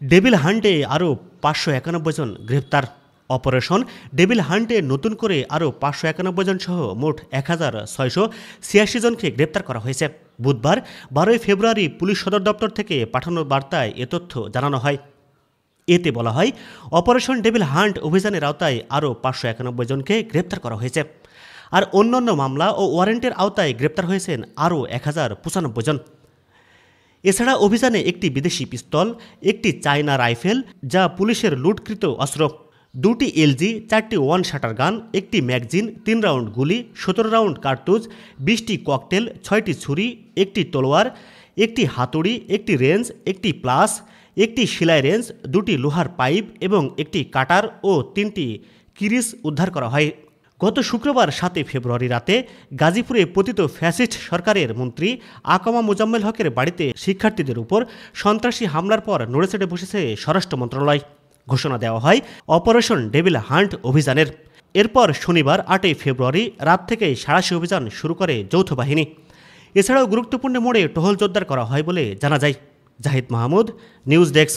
Devil হান্টে আরও ৫৯১ জন গ্রেপ্তার। Operation devil হান্টে নতুন করে আরও ৫৯১ জন সহ মোট ১,৬৮৬ জনকে গ্রেপ্তার করা হয়েছে। বুধবার ১২ ফেব্রুয়ারি পুলিশ সদর দপ্তর থেকে পাঠানো বার্তায় এ তথ্য জানানো হয়। এতে বলা হয়, অপারেশন ডেভিল হান্ট অভিযানের আওতায় আরও ৫৯১ জনকে গ্রেপ্তার করা হয়েছে। আর অন্যান্য মামলা ও ওয়ারেন্টের আওতায় গ্রেপ্তার হয়েছেন আরও ১,০৯৫ জন। এছাড়া অভিযানে একটি বিদেশি পিস্তল, একটি চায়না রাইফেল যা পুলিশের লুটকৃত অস্ত্র, ২টি এলজি, ৪টি ওয়ান শাটার গান, একটি ম্যাগজিন, ৩ রাউন্ড গুলি, ১৭ রাউন্ড কার্তুজ, ২০টি ককটেল, ৬টি ছুরি, একটি তলোয়ার, একটি হাতুড়ি, একটি রেঞ্জ, একটি প্লাস, একটি সেলাই রেঞ্জ, ২টি লোহার পাইপ এবং একটি কাটার ও ৩টি কিরিস উদ্ধার করা হয়। গত শুক্রবার ৭ ফেব্রুয়ারি রাতে গাজীপুরে পতিত ফ্যাসিস্ট সরকারের মন্ত্রী আকমা মোজাম্মেল হকের বাড়িতে শিক্ষার্থীদের উপর সন্ত্রাসী হামলার পর নড়েচড়ে বসেছে স্বরাষ্ট্র মন্ত্রণালয়। ঘোষণা দেওয়া হয় অপারেশন ডেভিল হান্ট অভিযানের। এরপর শনিবার ৮ ফেব্রুয়ারি রাত থেকেই সাঁড়াশি অভিযান শুরু করে যৌথ বাহিনী। এছাড়াও গুরুত্বপূর্ণ মোড়ে টহল জোরদার করা হয় বলে জানা যায়। Zahid Mahmud, news desk.